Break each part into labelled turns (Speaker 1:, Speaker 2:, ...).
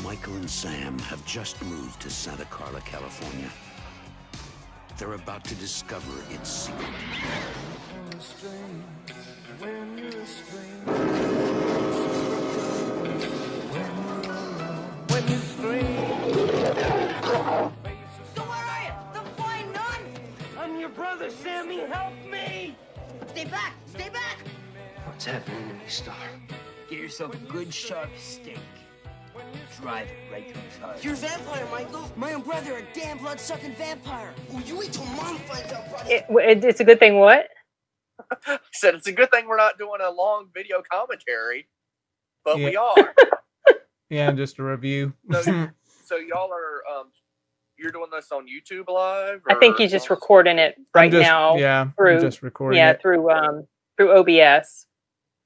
Speaker 1: Michael and Sam have just moved to Santa Carla, California. They're about to discover its secret.
Speaker 2: So where are you? The flying nun?
Speaker 3: I'm your brother, Sammy. Help me!
Speaker 2: Stay back! Stay back!
Speaker 4: What's happening to me, Star?
Speaker 3: Get yourself a good sharp steak. Drive it right through his heart.
Speaker 2: You're a vampire, Michael. My own brother, a damn blood-sucking vampire. Oh, you wait till Mom finds out, brother.
Speaker 5: It's a good thing what?
Speaker 6: I said it's a good thing we're not doing a long video commentary, but
Speaker 7: Yeah.
Speaker 6: we are.
Speaker 7: Yeah, just a review.
Speaker 6: So y'all are you're doing this on YouTube Live?
Speaker 5: I think he's just recording it right now.
Speaker 7: Yeah,
Speaker 5: through,
Speaker 7: I'm just recording it.
Speaker 5: through OBS.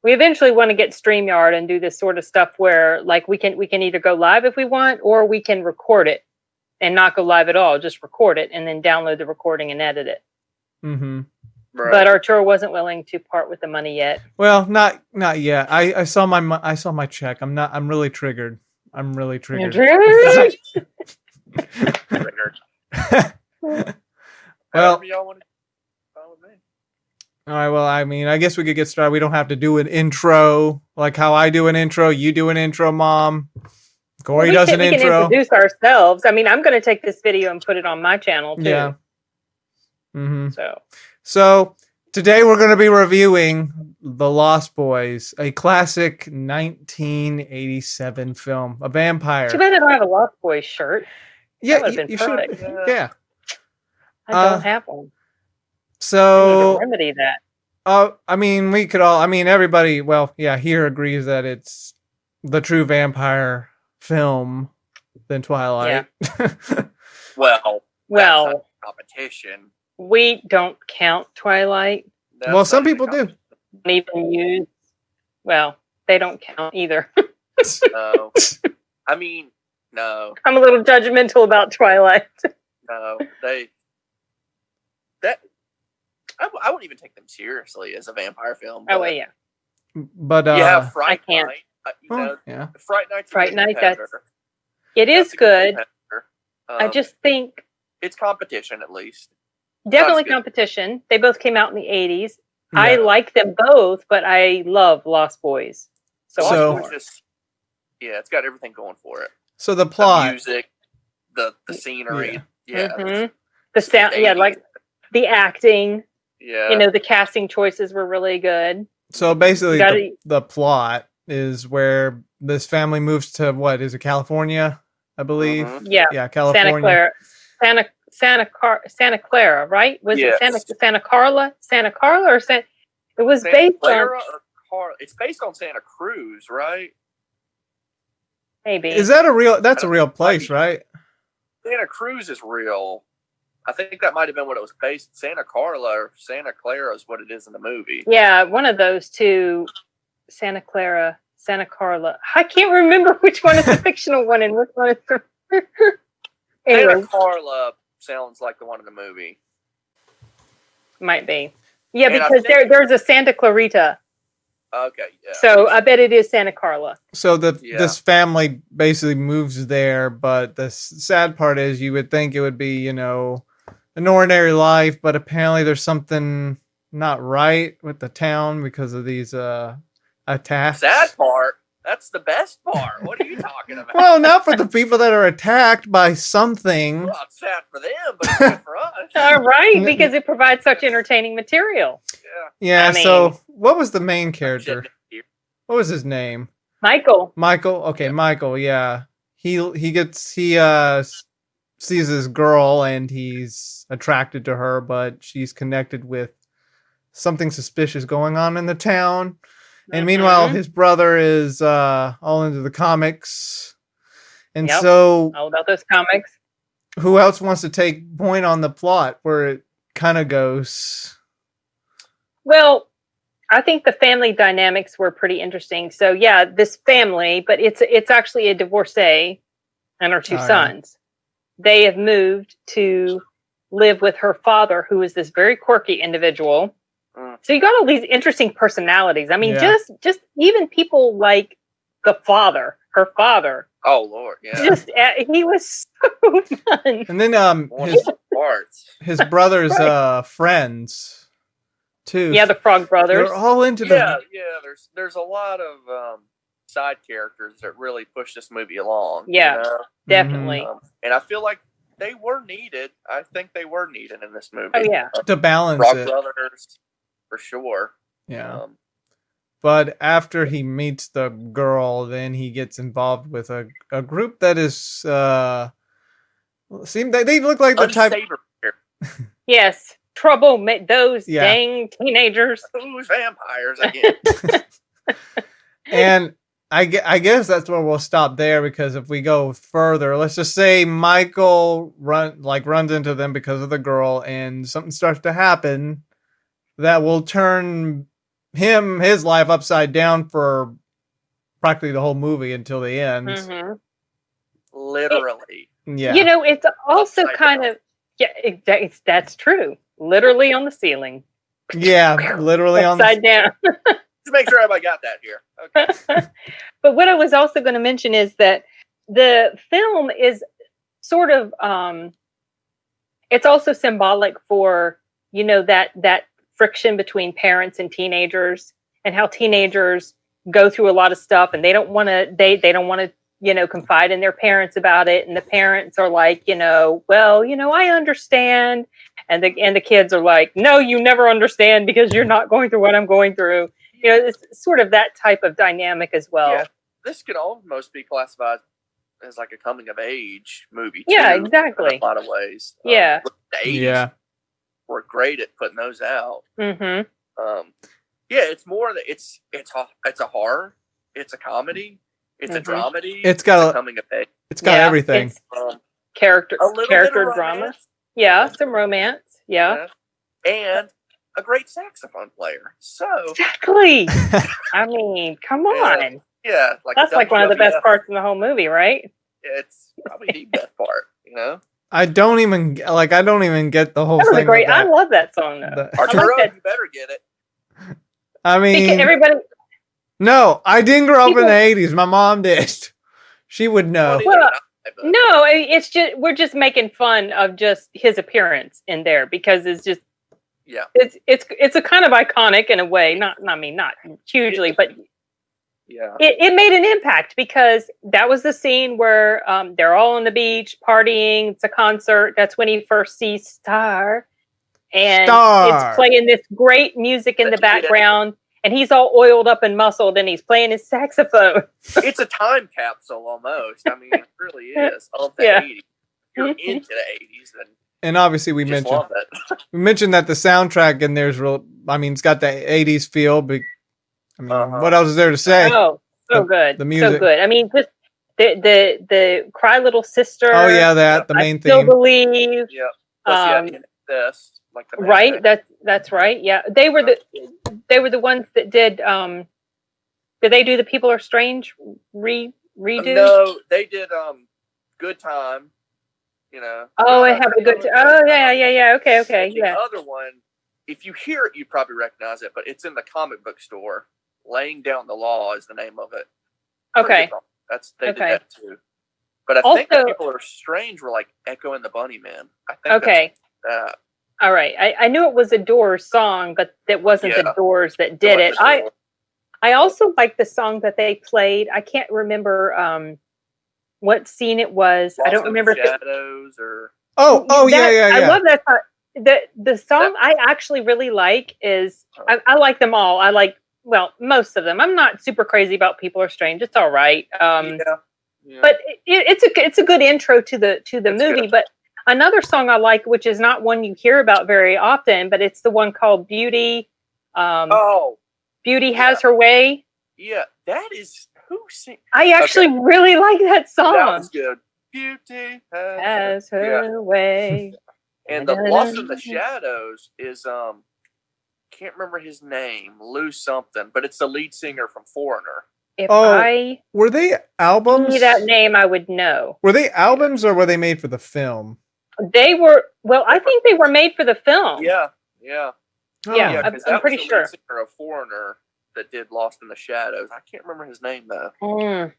Speaker 5: We eventually want to get StreamYard and do this sort of stuff where, like, we can either go live if we want, or we can record it and not go live at all. Just record it and then download the recording and edit it.
Speaker 7: Mm-hmm.
Speaker 6: Right.
Speaker 5: But Arturo wasn't willing to part with the money yet.
Speaker 7: Well, not yet. I saw my check. I'm really triggered. I'm really triggered.
Speaker 6: Triggered.
Speaker 7: Well,
Speaker 6: y'all want to fine with me.
Speaker 7: all right. Well, I mean, I guess we could get started. We don't have to do an intro like how I do an intro. You do an intro, Mom. Corey does an intro.
Speaker 5: We can introduce ourselves. I mean, I'm going to take this video and put it on my channel too.
Speaker 7: Yeah. Mm-hmm.
Speaker 5: So
Speaker 7: today we're going to be reviewing The Lost Boys, a classic 1987 film, a vampire.
Speaker 5: too bad I don't have a Lost Boys shirt.
Speaker 7: Yeah,
Speaker 5: That would've been
Speaker 7: you
Speaker 5: perfect.
Speaker 7: should. Yeah.
Speaker 5: I don't have one.
Speaker 7: So,
Speaker 5: Remedy that.
Speaker 7: I mean, we could all. I mean, everybody. Well, yeah, here agrees that it's the true vampire film than Twilight.
Speaker 6: Well, that's not competition.
Speaker 5: We don't count Twilight.
Speaker 7: Well, some people do.
Speaker 5: Don't even use. Well, they don't count either.
Speaker 6: No. I mean, no.
Speaker 5: I'm a little judgmental about Twilight.
Speaker 6: No. I wouldn't even take them seriously as a vampire film.
Speaker 5: Oh, yeah.
Speaker 7: But
Speaker 6: you have Fright
Speaker 5: I can't.
Speaker 6: Night.
Speaker 7: Yeah.
Speaker 6: Fright Night's a
Speaker 5: Fright
Speaker 6: good
Speaker 5: Night,
Speaker 6: competitor.
Speaker 5: It is
Speaker 6: That's a
Speaker 5: good.
Speaker 6: competitor.
Speaker 5: I just think
Speaker 6: it's competition at least.
Speaker 5: definitely
Speaker 6: good.
Speaker 5: competition. They both came out in the 80s.
Speaker 7: Yeah.
Speaker 5: I like them both, but I love Lost Boys. So
Speaker 6: Lost Boys it's got everything going for it.
Speaker 7: So the plot,
Speaker 6: The music, the scenery,
Speaker 5: the sound, like the acting.
Speaker 6: Yeah.
Speaker 5: You know, the casting choices were really good.
Speaker 7: So basically, the plot is where this family moves to what is it, California? I believe.
Speaker 6: Mhm.
Speaker 5: Yeah,
Speaker 7: California.
Speaker 5: Santa Clara, right? Was
Speaker 6: Yes.
Speaker 5: it Santa Carla, or It was
Speaker 6: Santa
Speaker 5: based
Speaker 6: Clara
Speaker 5: on
Speaker 6: it's based on Santa Cruz, right?
Speaker 5: maybe.
Speaker 7: Is that a real? That's a real place, right?
Speaker 6: Santa Cruz is real. I think that might have been what it was based. Santa Carla or Santa Clara is what it is in the movie.
Speaker 5: Yeah, one of those two. Santa Clara, Santa Carla. I can't remember which one is the fictional one and which one is the. Anyway,
Speaker 6: Santa Carla sounds like the one in the movie.
Speaker 5: might be. Yeah,
Speaker 6: And I
Speaker 5: because
Speaker 6: think-
Speaker 5: there's a Santa Clarita.
Speaker 6: Okay, yeah.
Speaker 5: So I bet it is Santa Carla.
Speaker 7: So this family basically moves there, but the sad part is you would think it would be, an ordinary life, but apparently there's something not right with the town because of these attacks.
Speaker 6: Sad part. That's the best part. What are you talking about?
Speaker 7: Well, not for the people that are attacked by something.
Speaker 6: Well, it's sad for them, but it's good for us.
Speaker 5: All right, because it provides such entertaining material.
Speaker 7: Yeah,
Speaker 5: I mean-
Speaker 7: so what was the main character? What was his name?
Speaker 5: Michael.
Speaker 7: Okay, Michael, yeah. He sees this girl and he's attracted to her, but she's connected with something suspicious going on in the town. And meanwhile, his brother is all into the comics. And so
Speaker 5: all about those comics.
Speaker 7: Who else wants to take point on the plot where it kind of goes?
Speaker 5: Well, I think the family dynamics were pretty interesting. So yeah, this family, but it's actually a divorcee and her two sons. They have moved to live with her father, who is this very quirky individual. So you got all these interesting personalities. I mean, just even people like her father,
Speaker 6: Oh Lord, yeah.
Speaker 5: Just he was so fun.
Speaker 7: And then
Speaker 6: One of the parts.
Speaker 7: his brother's friends too.
Speaker 5: Yeah, the Frog Brothers.
Speaker 7: They're all into
Speaker 6: Yeah,
Speaker 7: the
Speaker 6: There's a lot of side characters that really push this movie along.
Speaker 5: Yeah.
Speaker 6: You know?
Speaker 5: Definitely.
Speaker 6: And I feel like they were needed. I think they were needed in this movie.
Speaker 5: Oh yeah.
Speaker 7: to balance
Speaker 6: Frog
Speaker 7: it.
Speaker 6: Brothers, for sure.
Speaker 7: Yeah. But after he meets the girl, then he gets involved with a group that is they look like the type.
Speaker 6: Unsavory.
Speaker 5: Yes. Trouble those
Speaker 7: Yeah.
Speaker 5: dang teenagers.
Speaker 6: Who's vampires again?
Speaker 7: And I guess that's where we'll stop there, because if we go further, let's just say Michael runs into them because of the girl, and something starts to happen that will turn his life upside down for practically the whole movie until the end.
Speaker 5: Mm-hmm.
Speaker 6: Literally.
Speaker 7: Yeah.
Speaker 5: You know, it's also
Speaker 6: Upside
Speaker 5: kind
Speaker 6: down.
Speaker 5: of that's true. Literally on the ceiling,
Speaker 7: Yeah, literally on
Speaker 5: upside down.
Speaker 6: Just make sure everybody got that here. Okay.
Speaker 5: But what I was also going to mention is that the film is sort of it's also symbolic for, you know, that friction between parents and teenagers, and how teenagers go through a lot of stuff and they don't want to you know, confide in their parents about it, and the parents are like, you know, well, you know, I understand, and the kids are like, no, you never understand because you're not going through what I'm going through. You know, it's sort of that type of dynamic as well.
Speaker 6: Yeah, this could almost be classified as like a coming of age movie. Too,
Speaker 5: Yeah, exactly.
Speaker 6: In a lot of ways.
Speaker 5: Yeah.
Speaker 6: The 80s
Speaker 7: Yeah.
Speaker 6: were great at putting those out.
Speaker 5: Mm-hmm.
Speaker 6: Yeah, it's more that it's a horror, it's a comedy, it's a dramedy,
Speaker 7: It's got
Speaker 6: a coming of age.
Speaker 7: It's got everything.
Speaker 6: Um,
Speaker 5: Character
Speaker 6: a little
Speaker 5: character
Speaker 6: bit of
Speaker 5: drama.
Speaker 6: romance,
Speaker 5: Yeah, some romance. Yeah.
Speaker 6: and a great saxophone player. So
Speaker 5: Exactly. I mean, come on.
Speaker 6: yeah, like
Speaker 5: That's like one of the best
Speaker 6: WWF,
Speaker 5: parts in the whole movie, right?
Speaker 6: It's probably the best part, you know.
Speaker 7: I don't even get the whole
Speaker 5: That was
Speaker 7: thing.
Speaker 5: a great.
Speaker 7: with
Speaker 5: I
Speaker 7: that.
Speaker 5: love that song though.
Speaker 7: The-
Speaker 5: I like
Speaker 6: Arturelia,
Speaker 5: that.
Speaker 6: you better get it.
Speaker 7: I mean,
Speaker 5: Because everybody.
Speaker 7: no, I didn't grow up in
Speaker 5: People-
Speaker 7: the 80s. My mom did. She would know.
Speaker 5: Well, no, it's just we're just making fun of just his appearance in there because it's just
Speaker 6: yeah,
Speaker 5: it's a kind of iconic in a way. Not hugely, but
Speaker 6: yeah.
Speaker 5: it made an impact because that was the scene where they're all on the beach partying. It's a concert. That's when he first sees Star, and it's playing this great music in the background. And he's all oiled up and muscled, and he's playing his saxophone.
Speaker 6: It's a time capsule almost. I mean, it really is of the
Speaker 5: Yeah.
Speaker 6: 80s. If you're into the 80s, then
Speaker 7: And obviously, we
Speaker 6: you just
Speaker 7: mentioned
Speaker 6: love it.
Speaker 7: that the soundtrack in there's real. I mean, it's got the 80s feel. But I mean, what else is there to say?
Speaker 5: Oh, so good,
Speaker 7: the music.
Speaker 5: so good. I mean, just the Cry Little Sister.
Speaker 7: Oh yeah, the main
Speaker 5: I still
Speaker 7: theme.
Speaker 5: believe.
Speaker 6: Yeah. Plus, this, like the main
Speaker 5: Right.
Speaker 6: thing.
Speaker 5: That's right. Yeah, they were the ones that did. Did they do the People Are Strange redo?
Speaker 6: No, they did Good Time, you know.
Speaker 5: Oh, I have a good. Oh yeah. Okay.
Speaker 6: The
Speaker 5: Yeah.
Speaker 6: other one, if you hear it, you probably recognize it, but it's in the comic book store. Laying Down the Law is the name of it.
Speaker 5: Okay.
Speaker 6: They did
Speaker 5: Okay.
Speaker 6: that too. But I think
Speaker 5: Also-
Speaker 6: the People Are Strange were like Echo and the Bunnymen. I think
Speaker 5: Okay.
Speaker 6: that's that.
Speaker 5: All right. I knew it was a Doors song, but it wasn't the
Speaker 6: Yeah.
Speaker 5: Doors that did it.
Speaker 6: Like the Doors.
Speaker 5: I also like the song that they played. I can't remember what scene it was. I don't
Speaker 6: Lost in
Speaker 5: remember.
Speaker 6: the Shadows or
Speaker 7: Oh yeah.
Speaker 5: I love that song. The song I actually really like is I like them all. I like most of them. I'm not super crazy about People Are Strange. It's all right.
Speaker 6: yeah.
Speaker 5: But it's a good intro to the movie.
Speaker 6: good.
Speaker 5: But another song I like, which is not one you hear about very often, but it's the one called Beauty. Beauty Has Her Way.
Speaker 6: Yeah, that is who sing.
Speaker 5: I actually really like that song.
Speaker 6: That was good. Beauty
Speaker 5: Has her way.
Speaker 6: And the Lost in the Shadows is can't remember his name, Lou something, but it's the lead singer from Foreigner.
Speaker 5: If I
Speaker 7: were they albums?
Speaker 5: knew that name, I would know.
Speaker 7: Were they albums or were they made for the film?
Speaker 5: They were. Well, I think they were made for the film.
Speaker 6: Yeah.
Speaker 7: Oh.
Speaker 5: Yeah.
Speaker 6: Yeah, because
Speaker 5: I'm
Speaker 6: that
Speaker 5: pretty
Speaker 6: was the
Speaker 5: sure.
Speaker 6: lead singer of Foreigner that did Lost in the Shadows. I can't remember his name though.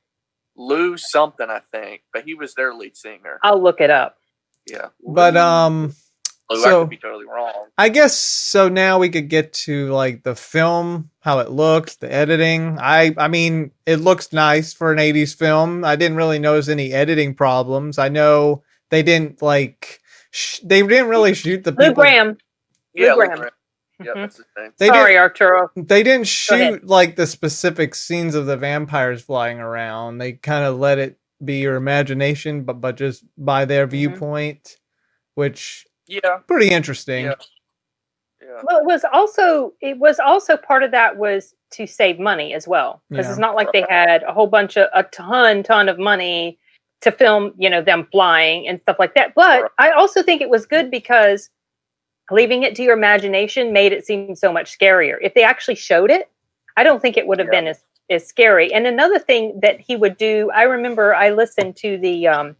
Speaker 6: Lou something, I think, but he was their lead singer.
Speaker 5: I'll look it up.
Speaker 6: Yeah,
Speaker 7: But
Speaker 6: Lou, I
Speaker 7: so
Speaker 6: could be totally wrong.
Speaker 7: I guess so. Now we could get to like the film, how it looks, the editing. I mean, it looks nice for an '80s film. I didn't really notice any editing problems. I know they didn't like they didn't really shoot the
Speaker 5: Lou
Speaker 7: people.
Speaker 5: Graham.
Speaker 6: Yeah,
Speaker 5: Lou
Speaker 6: Lou
Speaker 5: Graham.
Speaker 6: Graham. Yeah, that's his name.
Speaker 7: They
Speaker 5: Sorry,
Speaker 7: didn't,
Speaker 5: Arturo.
Speaker 7: they didn't
Speaker 5: ahead.
Speaker 7: shoot like the specific scenes of the vampires flying around. They kind of let it be your imagination, but just by their viewpoint, which
Speaker 6: Yeah,
Speaker 7: pretty interesting.
Speaker 6: yeah, yeah.
Speaker 5: Well, it was also part of that was to save money as well, because it's
Speaker 7: Yeah.
Speaker 5: not like they had a ton of money to film, them flying and stuff like that. But I also think it was good because leaving it to your imagination made it seem so much scarier. If they actually showed it, I don't think it would have been as scary. And another thing that he would do, I remember I listened to the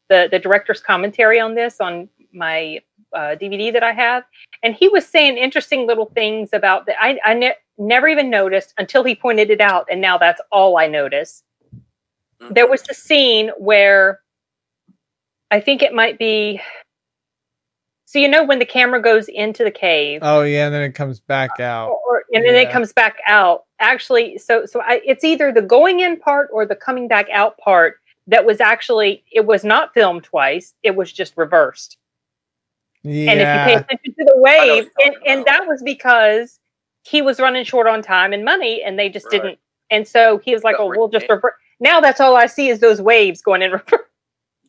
Speaker 5: director's commentary on this on my DVD that I have, and he was saying interesting little things about that I never even noticed until he pointed it out, and now that's all I notice.
Speaker 6: Mm-hmm.
Speaker 5: There was the scene where I think it might be. So when the camera goes into the cave.
Speaker 7: Oh yeah, and then it comes back out.
Speaker 5: And then it comes back out. Actually, it's either the going in part or the coming back out part that was actually, it was not filmed twice. It was just reversed.
Speaker 7: Yeah.
Speaker 5: And if you pay attention to the wave, and that was because he was running short on time and money, and they just didn't. And so he was like, "Oh, we'll just reverse." Now that's all I see is those waves going in reverse.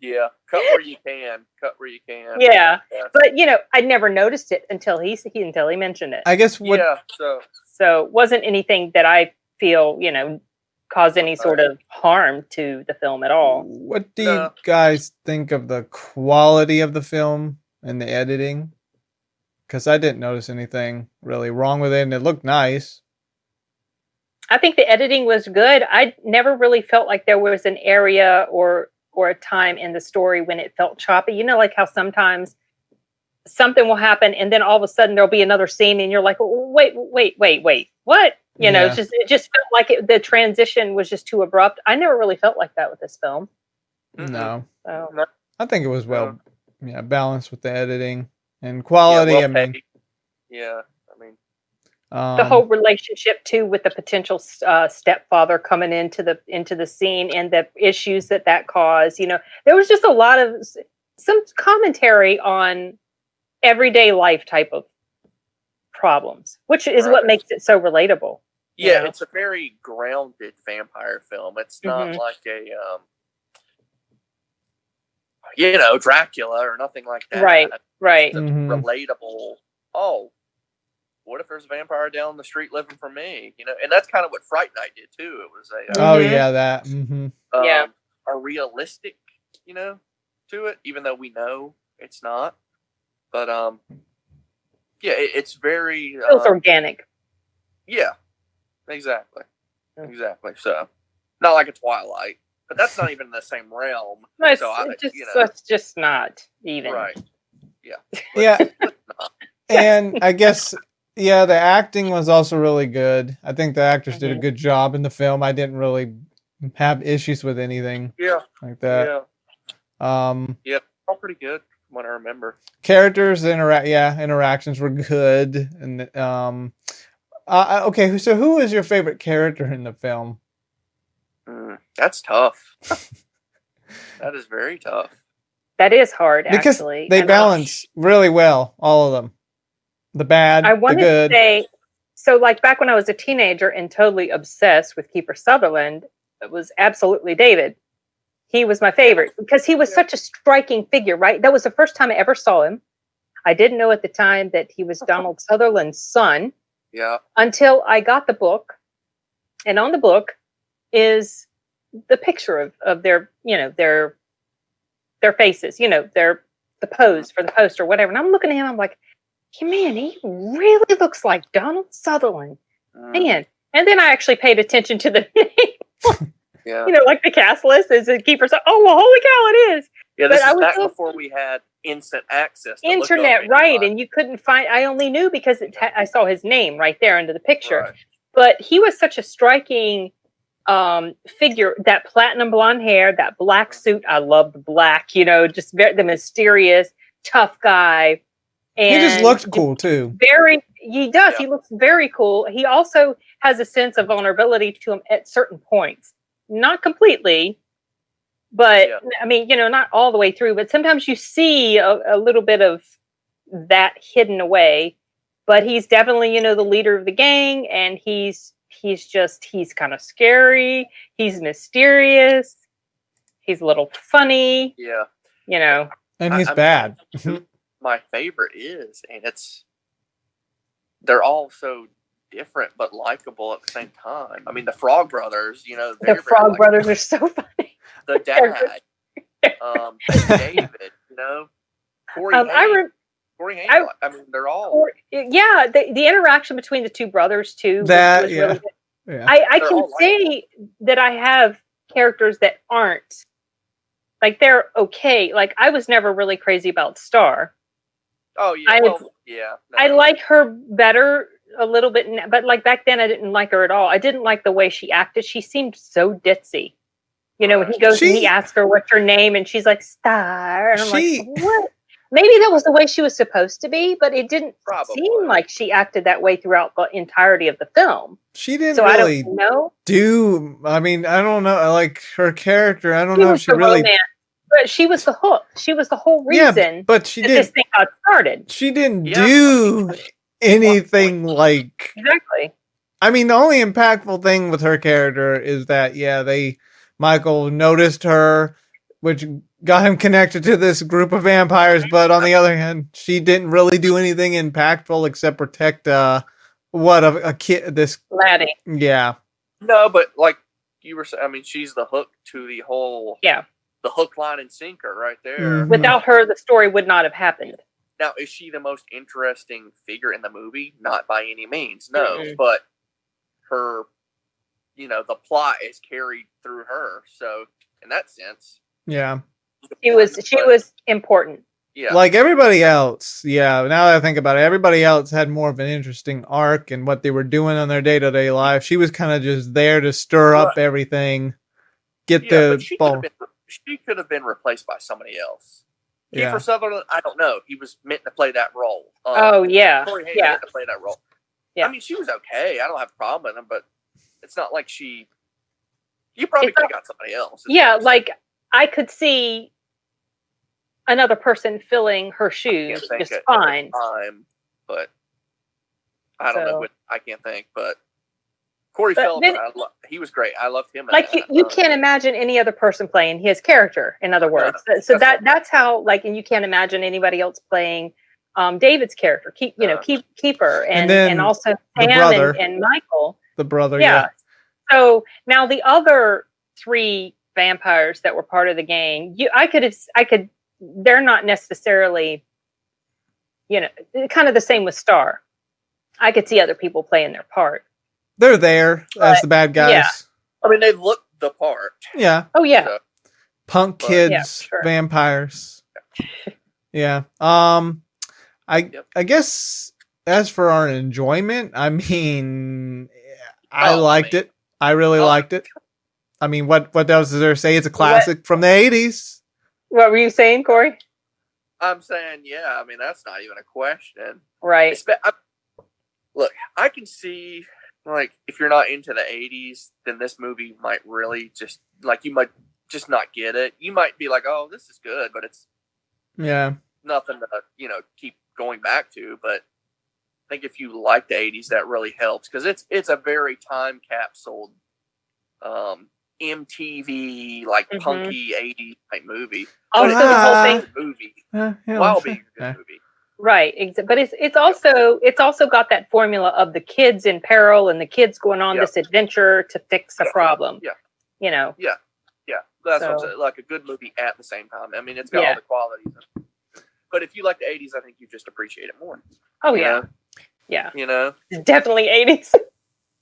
Speaker 6: Yeah, cut where you can. Cut where you can.
Speaker 5: Yeah, but I never noticed it until he mentioned it.
Speaker 7: I guess what.
Speaker 6: Yeah,
Speaker 5: so it wasn't anything that I feel caused any sort of harm to the film at all.
Speaker 7: What do you guys think of the quality of the film and the editing? Because I didn't notice anything really wrong with it, and it looked nice.
Speaker 5: I think the editing was good. I never really felt like there was an area or a time in the story when it felt choppy. Like how sometimes something will happen and then all of a sudden there'll be another scene and you're like, wait, what? It just felt like the transition was just too abrupt. I never really felt like that with this film.
Speaker 7: No.
Speaker 5: So.
Speaker 7: I think it was balanced with the editing and quality.
Speaker 6: Yeah,
Speaker 7: I mean,
Speaker 6: yeah, I mean,
Speaker 5: the whole relationship too with the potential stepfather coming into the scene and the issues that caused. There was just a lot of some commentary on everyday life type of problems, which is what makes it so relatable.
Speaker 6: Yeah, it's a very grounded vampire film. It's not like a Dracula or nothing like that.
Speaker 5: Right.
Speaker 6: It's relatable. Oh, what if there's a vampire down the street living for me? And that's kind of what Fright Night did too. It was
Speaker 7: that.
Speaker 6: A realistic, to it, even though we know it's not. But it's very
Speaker 5: it feels organic.
Speaker 6: Yeah, exactly. So, not like a Twilight, but that's not even in the same realm.
Speaker 5: No,
Speaker 6: it's
Speaker 5: just not even.
Speaker 6: Right. Yeah.
Speaker 7: Yeah. And I guess, the acting was also really good. I think the actors did a good job in the film. I didn't really have issues with anything like that.
Speaker 6: Yeah, all pretty good from what I remember.
Speaker 7: Characters, interactions were good. And okay, so who is your favorite character in the film?
Speaker 6: That's tough. That is very tough.
Speaker 5: That is hard,
Speaker 7: because
Speaker 5: actually.
Speaker 7: They balance really well, all of them. The bad,
Speaker 5: I wanted
Speaker 7: the good.
Speaker 5: to say, so like back when I was a teenager and totally obsessed with Kiefer Sutherland, it was absolutely David. He was my favorite because he was such a striking figure, right? That was the first time I ever saw him. I didn't know at the time that he was Donald Sutherland's son.
Speaker 6: Yeah.
Speaker 5: Until I got the book. And on the book is the picture of their, their faces, the pose for the poster or whatever. And I'm looking at him, I'm like, man, he really looks like Donald Sutherland. Man. And then I actually paid attention to the name.
Speaker 6: Yeah.
Speaker 5: Like the cast list is a Keeper. Oh, well, holy cow, it is.
Speaker 6: Yeah, this is back before we had instant access to
Speaker 5: internet, right? And you couldn't find. I only knew because I saw his name right there under the picture.
Speaker 6: Right.
Speaker 5: But he was such a striking figure, that platinum blonde hair, that black suit. I love the black, just the mysterious tough guy. And
Speaker 7: He just looked cool too.
Speaker 5: He does.
Speaker 6: Yeah.
Speaker 5: He looks very cool. He also has a sense of vulnerability to him at certain points. Not completely, but I mean, not all the way through, but sometimes you see a little bit of that hidden away. But he's definitely, the leader of the gang, and he's kind of scary. He's mysterious. He's a little funny.
Speaker 6: Yeah.
Speaker 7: And he's bad.
Speaker 6: My favorite is, and they're all so different but likable at the same time. I mean, the Frog Brothers,
Speaker 5: the Frog Brothers are so funny.
Speaker 6: The dad, David, Corey Haim. I mean, they're all.
Speaker 5: The interaction between the two brothers too. Was really good.
Speaker 7: Yeah.
Speaker 5: I can say that I have characters that aren't like, they're okay. Like, I was never really crazy about Star.
Speaker 6: Oh yeah,
Speaker 5: I like her better a little bit, but like back then I didn't like her at all. I didn't like the way she acted. She seemed so ditzy. When he goes and he asks her what's her name, and she's like, Star, and I'm like, what? Maybe that was the way she was supposed to be, but it didn't seem like she acted that way throughout the entirety of the film.
Speaker 7: She didn't really
Speaker 5: I don't know.
Speaker 7: I mean, I don't know. Like, her character, I don't know if she really.
Speaker 5: Romance. But she was the hook. She was the whole reason
Speaker 7: but
Speaker 5: this thing got started.
Speaker 7: She didn't do anything like.
Speaker 5: Exactly.
Speaker 7: I mean, the only impactful thing with her character is that, Michael noticed her, which got him connected to this group of vampires. But on the other hand, she didn't really do anything impactful except protect a kid, this
Speaker 5: laddie.
Speaker 7: Yeah.
Speaker 6: No, but like you were saying, I mean, she's the hook to the whole.
Speaker 5: Yeah.
Speaker 6: The hook, line, and sinker right there.
Speaker 7: Mm-hmm.
Speaker 5: Without her, the story would not have happened.
Speaker 6: Now, is she the most interesting figure in the movie? Not by any means, no. But her, the plot is carried through her. So, in that sense,
Speaker 5: she was important.
Speaker 6: Yeah,
Speaker 7: like everybody else. Yeah, now that I think about it, everybody else had more of an interesting arc and what they were doing on their day-to-day life. She was kind of just there to stir up everything, get the ball.
Speaker 6: She could have been replaced by somebody else.
Speaker 7: Yeah.
Speaker 6: Kiefer Sutherland, I don't know. He was meant to play that role.
Speaker 5: Corey Haim
Speaker 6: meant to play that role.
Speaker 5: Yeah.
Speaker 6: I mean, she was okay. I don't have a problem with him, but it's not like she. You probably could have got somebody else.
Speaker 5: Yeah, like I could see another person filling her shoes just fine.
Speaker 6: But I don't know. I can't think, but. Corey Feldman, he was great. I loved him.
Speaker 5: Like you can't imagine any other person playing his character. In other words, so that's how. Like, and you can't imagine anybody else playing David's character. Keeper, and also Sam and Michael,
Speaker 7: the brother.
Speaker 5: Yeah. So now the other three vampires that were part of the gang, I could. They're not necessarily, kind of the same with Star. I could see other people playing their part.
Speaker 7: They're there as the bad guys.
Speaker 5: Yeah.
Speaker 6: I mean, they look the part.
Speaker 7: Yeah.
Speaker 5: Oh, yeah.
Speaker 6: So,
Speaker 7: punk kids, vampires. Yeah. I guess as for our enjoyment, I mean, I liked it. I really liked it. I mean, what else is there to say? It's a classic from the 80s.
Speaker 5: What were you saying, Corey?
Speaker 6: I'm saying, I mean, that's not even a question.
Speaker 5: Right.
Speaker 6: Look, I can see... Like, if you're not into the 80s, then this movie might really just, like, you might just not get it. You might be like, oh, this is good, but it's nothing to, keep going back to. But I think if you like the 80s, that really helps. Because it's a very time capsule, MTV, like, punky 80s type movie.
Speaker 5: Also, the whole thing.
Speaker 6: While being a good movie.
Speaker 5: Right, but it's also got that formula of the kids in peril and the kids going on this adventure to fix a problem.
Speaker 6: Yeah.
Speaker 5: So,
Speaker 6: That's what I'm saying. Like a good movie at the same time. I mean, it's got all the qualities. But if you like the 80s, I think you just appreciate it more.
Speaker 5: Oh yeah,
Speaker 6: yeah.
Speaker 5: It's definitely 80s.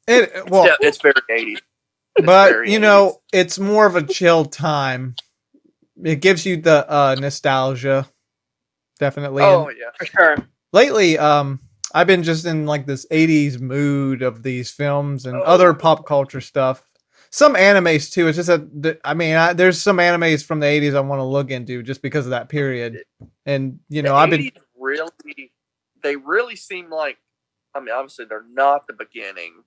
Speaker 6: It's very 80s.
Speaker 7: But it's more of a chill time. It gives you the nostalgia. Definitely.
Speaker 5: Oh, yeah. For sure.
Speaker 7: Lately, I've been just in like this 80s mood of these films and other pop culture stuff. some animes too. It's just there's some animes from the 80s I want to look into just because of that period. And I've been
Speaker 6: they really seem like, I mean, obviously they're not the beginning,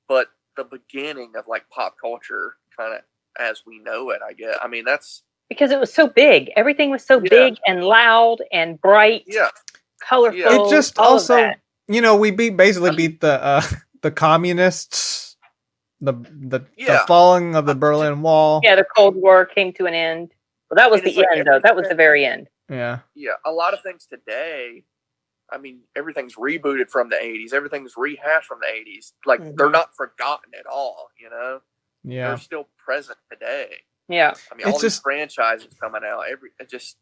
Speaker 6: but the beginning of like pop culture kind of as we know it, I guess. I mean, that's
Speaker 5: because it was so big. Everything was so big and loud and bright, colorful.
Speaker 7: It just
Speaker 5: all
Speaker 7: also,
Speaker 5: of that.
Speaker 7: we beat the communists, the falling of the Berlin Wall.
Speaker 5: Yeah, the Cold War came to an end. Well, that was the end, though. That was the very end.
Speaker 7: Yeah.
Speaker 6: Yeah, a lot of things today, I mean, everything's rebooted from the 80s. Everything's rehashed from the 80s. Like, they're not forgotten at all,
Speaker 7: Yeah.
Speaker 6: They're still present today.
Speaker 5: Yeah.
Speaker 6: I mean, all these franchises coming out, it's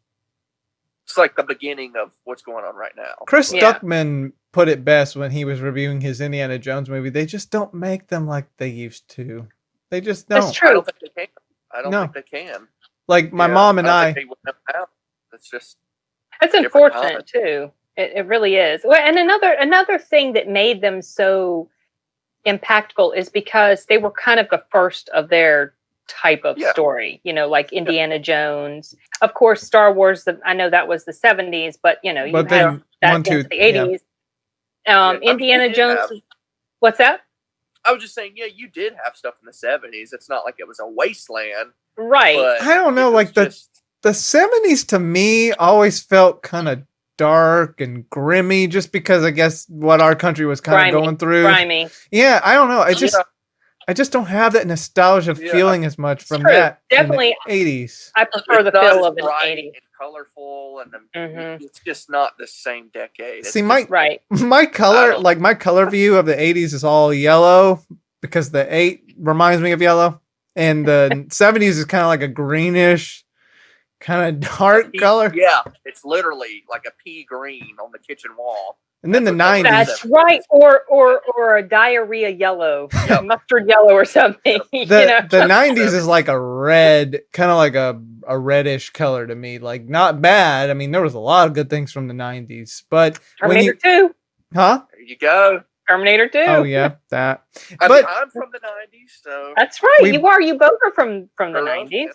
Speaker 6: like the beginning of what's going on right now.
Speaker 7: Chris Stuckman put it best when he was reviewing his Indiana Jones movie. They just don't make them like they used to. They just don't.
Speaker 5: That's true.
Speaker 6: I don't think they can. I don't think they can.
Speaker 7: Like my mom and I.
Speaker 6: It's just.
Speaker 5: That's unfortunate too. It really is. Well, and another thing that made them so impactful is because they were kind of the first of their type of story, like Indiana Jones. Of course, Star Wars, I know that was the 70s, but you had that into the 80s. Indiana Jones. What's that?
Speaker 6: I was just saying, you did have stuff in the 70s. It's not like it was a wasteland.
Speaker 5: Right.
Speaker 7: I don't know, like the 70s to me always felt kind of dark and grimy just because I guess what our country was kind of going through.
Speaker 5: Grimy.
Speaker 7: Yeah, I don't know. I just don't have that nostalgia feeling as much from that.
Speaker 5: Definitely,
Speaker 7: in the 80s.
Speaker 5: I prefer the feel of the 80s.
Speaker 6: And colorful, and it's just not the same decade.
Speaker 7: See, my color, like my color view of the 80s is all yellow because the 8 reminds me of yellow, and the 70s is kind of like a greenish, kind of dark color.
Speaker 6: Yeah, it's literally like a pea green on the kitchen wall.
Speaker 7: And then the 90s.
Speaker 5: That's right. Or a diarrhea yellow, mustard yellow or something.
Speaker 7: The 90s is like a red, kind of like a reddish color to me. Like, not bad. I mean, there was a lot of good things from the 90s. But
Speaker 5: Terminator 2.
Speaker 7: Huh?
Speaker 6: There you go.
Speaker 5: Terminator 2.
Speaker 7: Oh, yeah, that.
Speaker 6: I'm from the 90s, so.
Speaker 5: That's right. You are. You both are from the 90s.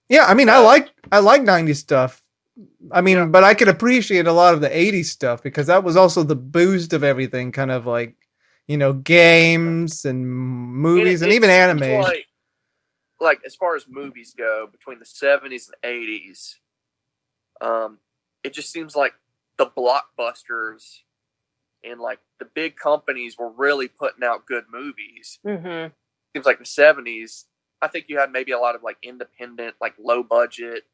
Speaker 7: Yeah, I mean, I like 90s stuff. I mean, but I could appreciate a lot of the 80s stuff because that was also the boost of everything, kind of like, games and movies and even anime.
Speaker 6: Like, as far as movies go, between the 70s and 80s, it just seems like the blockbusters and like the big companies were really putting out good movies. Mm-hmm. Seems like the 70s, I think you had maybe a lot of like independent, like low budget,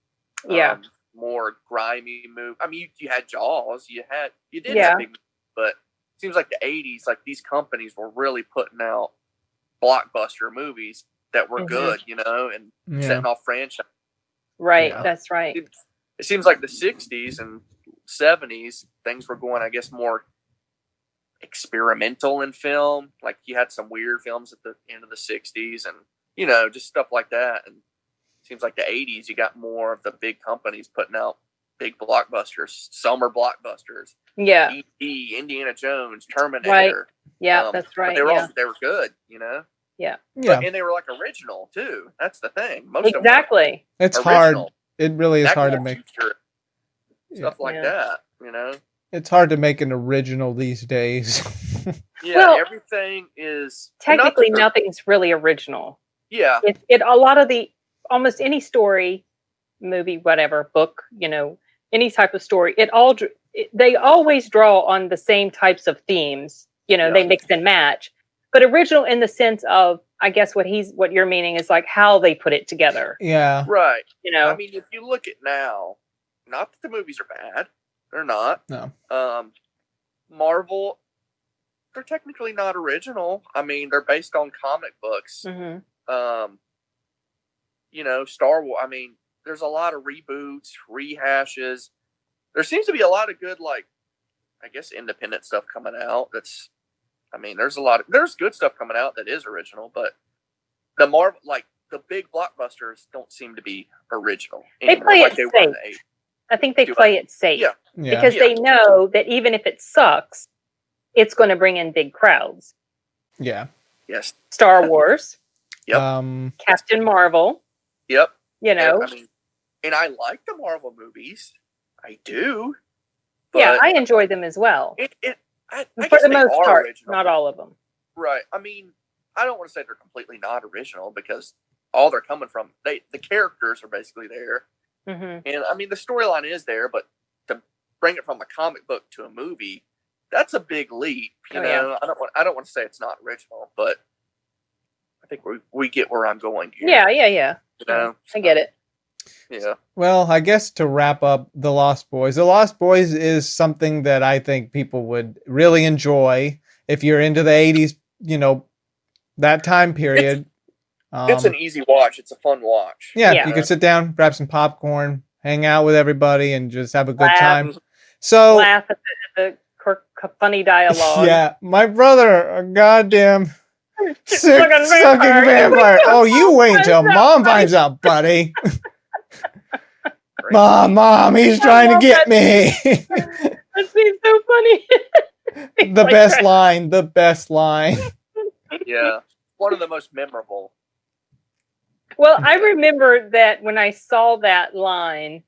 Speaker 6: more grimy movie. I mean, you had Jaws, you did have big, but it seems like the 80s, like these companies were really putting out blockbuster movies that were good, and setting off franchise.
Speaker 5: Right, that's right.
Speaker 6: It seems like the 60s and 70s, things were going, I guess, more experimental in film. Like you had some weird films at the end of the 60s and, just stuff like that. And seems like the 80s, you got more of the big companies putting out big blockbusters, summer blockbusters.
Speaker 5: Yeah.
Speaker 6: E.T., Indiana Jones, Terminator.
Speaker 5: Right. Yeah, that's right.
Speaker 6: They were good, Yeah.
Speaker 7: Yeah.
Speaker 6: And they were like original too. That's the thing. Most
Speaker 5: exactly.
Speaker 6: Of them
Speaker 7: it's hard. It really is hard to make
Speaker 6: stuff like that,
Speaker 7: It's hard to make an original these days.
Speaker 6: Everything is
Speaker 5: technically nothing's really original.
Speaker 6: Yeah.
Speaker 5: It a lot of almost any story, movie, whatever, book, any type of story, they always draw on the same types of themes, they mix and match, but original in the sense of, I guess what you're meaning is like how they put it together.
Speaker 7: Yeah.
Speaker 6: Right. I mean, if you look at now, not that the movies are bad, they're not.
Speaker 7: No.
Speaker 6: Marvel, they're technically not original. I mean, they're based on comic books.
Speaker 5: Mm-hmm.
Speaker 6: Star Wars, I mean, there's a lot of reboots, rehashes. There seems to be a lot of good, like, I guess, independent stuff coming out. There's good stuff coming out that is original, but the Marvel, like, the big blockbusters don't seem to be original anymore.
Speaker 5: They play
Speaker 6: like
Speaker 5: it
Speaker 6: they
Speaker 5: safe.
Speaker 6: were in the 80s.
Speaker 5: I think they play it safe.
Speaker 6: Yeah.
Speaker 5: Because they know that even if it sucks, it's going to bring in big crowds.
Speaker 7: Yeah.
Speaker 6: Yes.
Speaker 5: Star Wars.
Speaker 6: Yep.
Speaker 5: Captain Marvel.
Speaker 6: Yep.
Speaker 5: You know.
Speaker 6: And I like the Marvel movies. I do.
Speaker 5: Yeah, I enjoy them as well.
Speaker 6: I
Speaker 5: For
Speaker 6: guess
Speaker 5: the
Speaker 6: they
Speaker 5: most
Speaker 6: are
Speaker 5: part,
Speaker 6: original.
Speaker 5: not all of them.
Speaker 6: Right. I mean, I don't want to say they're completely not original because all they're coming from, the characters are basically there.
Speaker 5: Mm-hmm.
Speaker 6: And I mean, the storyline is there, but to bring it from a comic book to a movie, that's a big leap. You know,
Speaker 5: yeah.
Speaker 6: I don't want to say it's not original, but I think we get where I'm going here.
Speaker 5: Yeah.
Speaker 6: You know?
Speaker 5: I get it.
Speaker 6: Yeah.
Speaker 7: Well, I guess to wrap up The Lost Boys, The Lost Boys is something that I think people would really enjoy if you're into the 80s, you know, that time period.
Speaker 6: It's an easy watch. It's a fun watch.
Speaker 7: Yeah, you could sit down, grab some popcorn, hang out with everybody, and just have a good time. So
Speaker 5: laugh at the funny dialogue.
Speaker 7: Yeah, my brother, a goddamn sucking vampire. Oh, you wait till Mom finds out, buddy. Mom, he's trying to get me.
Speaker 5: That seems so funny.
Speaker 7: The best line.
Speaker 6: Yeah, one of the most memorable.
Speaker 5: Well, I remember that when I saw that line,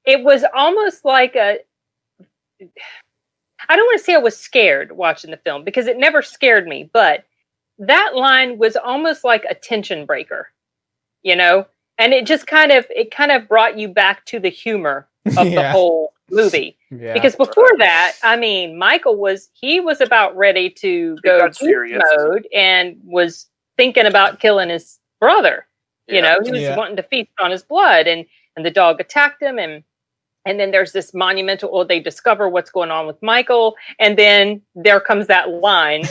Speaker 5: it was almost like I don't want to say I was scared watching the film because it never scared me, but that line was almost like a tension breaker, you know? And it just kind of brought you back to the humor of the whole movie. Yeah. Because before that, I mean, Michael was about ready to go serious mode and was thinking about killing his brother. Yeah. You know, he was wanting to feast on his blood, and the dog attacked him, and then there's this monumental, they discover what's going on with Michael, and then there comes that line.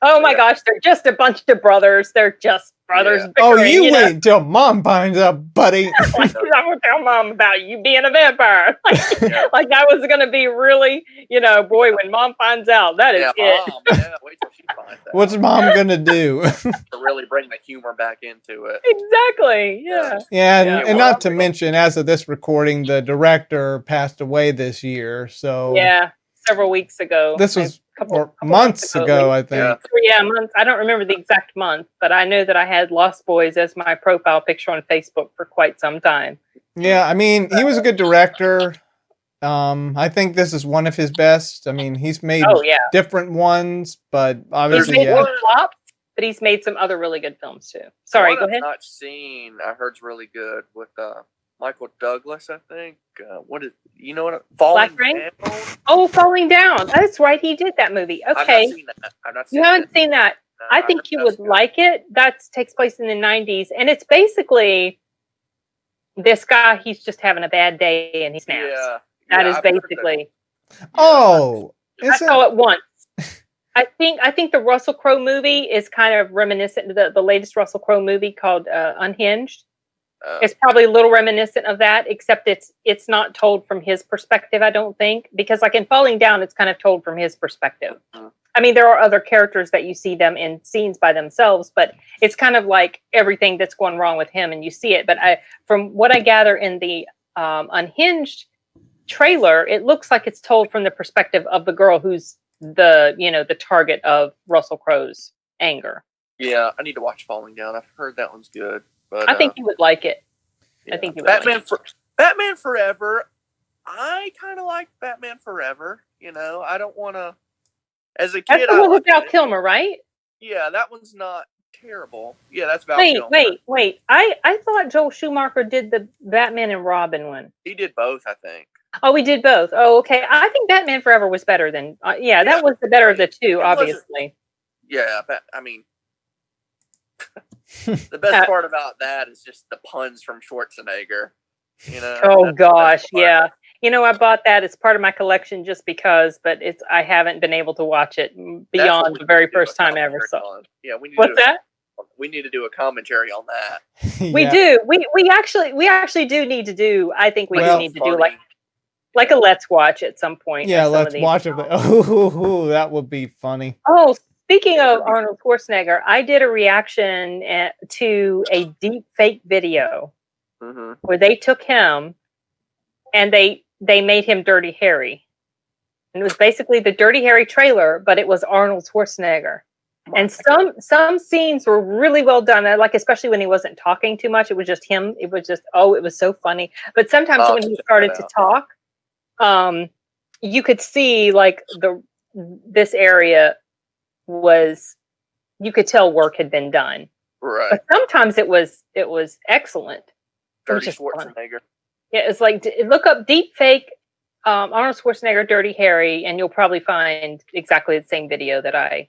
Speaker 5: Oh my gosh, they're just a bunch of brothers. They're just brothers.
Speaker 7: Oh, you wait until Mom finds out, buddy.
Speaker 5: Like, I'm going to tell Mom about you being a vampire. Like that was going to be really, boy, when Mom finds out, that is it.
Speaker 6: Mom, wait till she finds out.
Speaker 7: What's Mom going to do?
Speaker 6: To really bring the humor back into it.
Speaker 5: Exactly, yeah.
Speaker 7: Yeah, and not to mention, as of this recording, the director passed away this year. So
Speaker 5: yeah, several weeks ago.
Speaker 7: This was couple months ago, I think.
Speaker 5: Yeah, months. I don't remember the exact month, but I know that I had Lost Boys as my profile picture on Facebook for quite some time.
Speaker 7: Yeah, I mean, he was a good director. I think this is one of his best. I mean, he's made different ones, but obviously,
Speaker 5: he's made some flops, but he's made some other really good films too. Sorry, go ahead.
Speaker 6: I've not seen. I heard it's really good with Michael Douglas, I think. What is, Falling Down?
Speaker 5: Oh, Falling Down. That's right. He did that movie. Okay.
Speaker 6: I've not seen
Speaker 5: you haven't seen that. No, I think you would like it. That takes place in the 90s. And it's basically this guy, he's just having a bad day and he snaps. Yeah. That is basically.
Speaker 7: Oh.
Speaker 5: I saw it once. I think the Russell Crowe movie is kind of reminiscent of the latest Russell Crowe movie called Unhinged. It's probably a little reminiscent of that, except it's not told from his perspective, I don't think. Because like in Falling Down, it's kind of told from his perspective. I mean, there are other characters that you see them in scenes by themselves, but it's kind of like everything that's going wrong with him and you see it. But from what I gather in the Unhinged trailer, it looks like it's told from the perspective of the girl who's the target of Russell Crowe's anger.
Speaker 6: Yeah, I need to watch Falling Down. I've heard that one's good. But,
Speaker 5: I think you would like it.
Speaker 6: Yeah.
Speaker 5: I think you would
Speaker 6: Batman Forever. I kind of like Batman Forever. I don't want to. As a kid,
Speaker 5: that's the one with Val Kilmer, right?
Speaker 6: Yeah, that one's not terrible. Yeah, that's Val
Speaker 5: Kilmer. Wait. I thought Joel Schumacher did the Batman and Robin one.
Speaker 6: He did both, I think.
Speaker 5: Oh, we did both. Oh, okay. I think Batman Forever was better than. That was the better of the two, obviously.
Speaker 6: Yeah, but I mean. The best part about that is just the puns from Schwarzenegger.
Speaker 5: Oh gosh, yeah. I bought that as part of my collection just because, but I haven't been able to watch it beyond the very first time I ever saw it.
Speaker 6: Yeah, we need
Speaker 5: What's that?
Speaker 6: We need to do a commentary on that.
Speaker 5: We do. We actually do need to do. I think we do need to do like a let's watch at some point.
Speaker 7: Yeah, let's watch it. Oh, that would be funny.
Speaker 5: Oh. Speaking of Arnold Schwarzenegger, I did a reaction to a deep fake video where they took him and they made him Dirty Harry. And it was basically the Dirty Harry trailer, but it was Arnold Schwarzenegger. And some scenes were really well done. Like especially when he wasn't talking too much, it was just him. It was just it was so funny. But sometimes when he started to talk, you could see like this area was, you could tell work had been done.
Speaker 6: Right.
Speaker 5: But sometimes it was excellent.
Speaker 6: Dirty Schwarzenegger.
Speaker 5: Yeah, it's like look up deep fake Arnold Schwarzenegger Dirty Harry, and you'll probably find exactly the same video that I